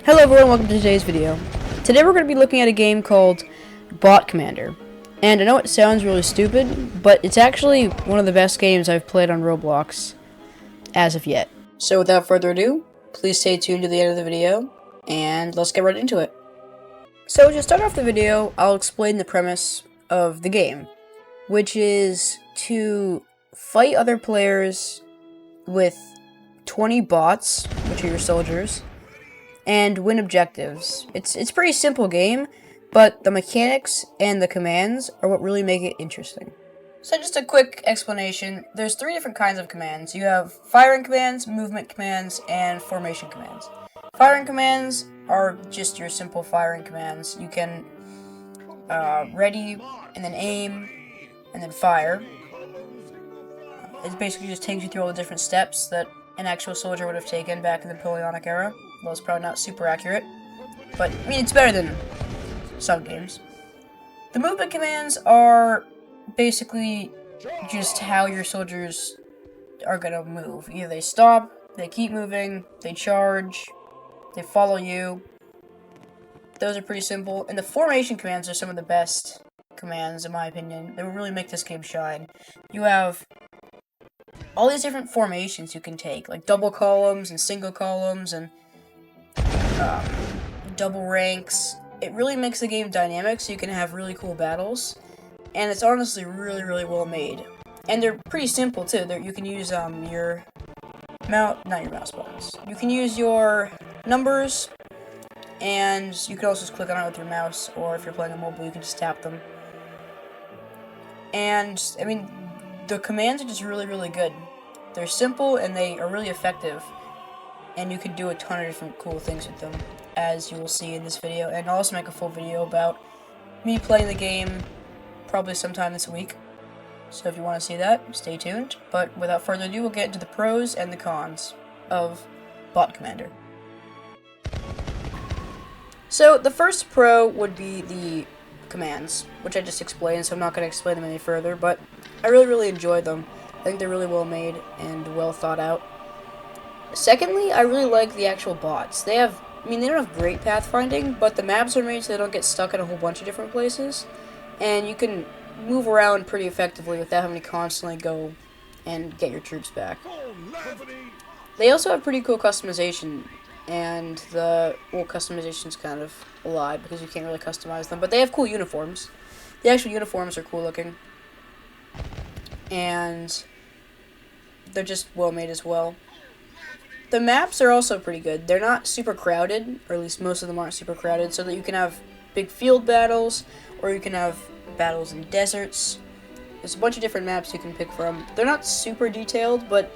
Hello everyone, welcome to today's video. Today we're going to be looking at a game called Bot Commander. And I know it sounds really stupid, but it's actually one of the best games I've played on Roblox as of yet. So without further ado, please stay tuned to the end of the video, and let's get right into it. So to start off the video, I'll explain the premise of the game, which is to fight other players with 20 bots, which are your soldiers, and win objectives. It's a pretty simple game, but the mechanics and the commands are what really make it interesting. So just a quick explanation, there's three different kinds of commands. You have firing commands, movement commands, and formation commands. Firing commands are just your simple firing commands. You can ready, and then aim, and then fire. It basically just takes you through all the different steps that an actual soldier would have taken back in the Napoleonic era. Well, it's probably not super accurate, but I mean, it's better than some games. The movement commands are basically just how your soldiers are gonna move. Either they stop, they keep moving, they charge, they follow you. Those are pretty simple. And the formation commands are some of the best commands, in my opinion. They will really make this game shine. You have all these different formations you can take, like double columns and single columns and double ranks. It really makes the game dynamic, so you can have really cool battles, and it's honestly really well made. And they're pretty simple too. You can use your mouse buttons. You can use your numbers, and you can also just click on it with your mouse, or if you're playing on mobile, you can just tap them. And I mean, the commands are just really good. They're simple and they are really effective, and you can do a ton of different cool things with them, as you will see in this video. And I'll also make a full video about me playing the game probably sometime this week. So if you want to see that, stay tuned. But without further ado, we'll get into the pros and the cons of Bot Commander. So the first pro would be the commands, which I just explained, so I'm not going to explain them any further, but I really enjoyed them. I think they're really well made and well thought out. Secondly, I really like the actual bots. They don't have great pathfinding, but the maps are made so they don't get stuck in a whole bunch of different places, and you can move around pretty effectively without having to constantly go and get your troops back. They also have pretty cool customization, and customization's kind of a lie because you can't really customize them, but they have cool uniforms. The actual uniforms are cool looking, and they're just well made as well. The maps are also pretty good. They're not super crowded, or at least most of them aren't super crowded, so that you can have big field battles, or you can have battles in deserts. There's a bunch of different maps you can pick from. They're not super detailed, but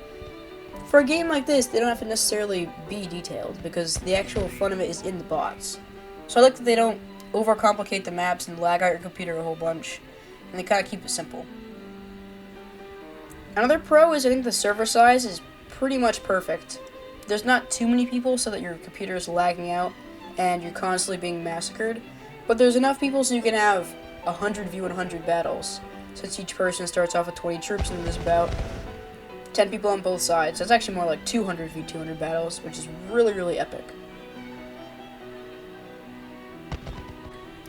for a game like this, they don't have to necessarily be detailed, because the actual fun of it is in the bots. So I like that they don't overcomplicate the maps and lag out your computer a whole bunch, and they kind of keep it simple. Another pro is I think the server size is pretty much perfect. There's not too many people so that your computer is lagging out and you're constantly being massacred, but there's enough people so you can have 100 v 100 battles, since each person starts off with 20 troops and there's about 10 people on both sides. So it's actually more like 200 v 200 battles, which is really epic.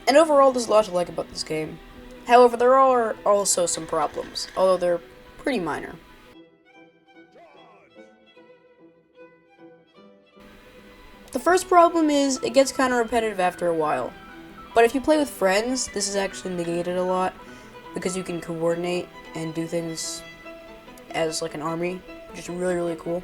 And overall, there's a lot to like about this game. However, there are also some problems, although they're pretty minor. The first problem is it gets kind of repetitive after a while. But if you play with friends, this is actually negated a lot, because you can coordinate and do things as like an army, which is really cool.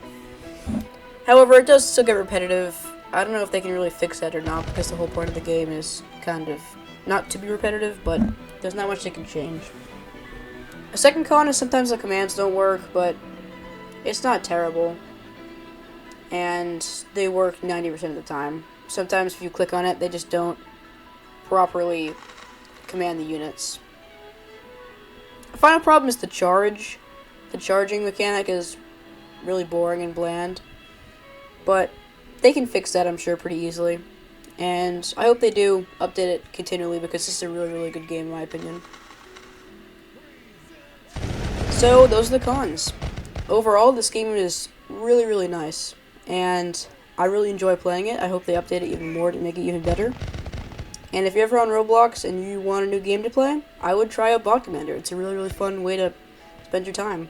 However, it does still get repetitive. I don't know if they can really fix that or not, because the whole point of the game is kind of not to be repetitive, but there's not much they can change. A second con is sometimes the commands don't work, but it's not terrible, and they work 90% of the time. Sometimes if you click on it, they just don't properly command the units. The final problem is the charge. The charging mechanic is really boring and bland, but they can fix that, I'm sure, pretty easily. And I hope they do update it continually, because this is a really good game in my opinion. So those are the cons. Overall, this game is really nice, and I really enjoy playing it. I hope they update it even more to make it even better. And if you're ever on Roblox and you want a new game to play, I would try out Bot Commander. It's a really, really fun way to spend your time.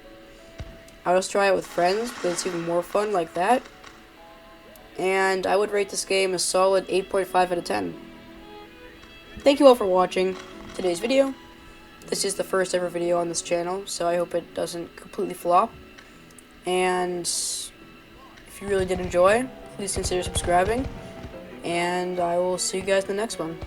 I would just try it with friends because it's even more fun like that. And I would rate this game a solid 8.5 out of 10. Thank you all for watching today's video. This is the first ever video on this channel, so I hope it doesn't completely flop. And if you really did enjoy, please consider subscribing. And I will see you guys in the next one.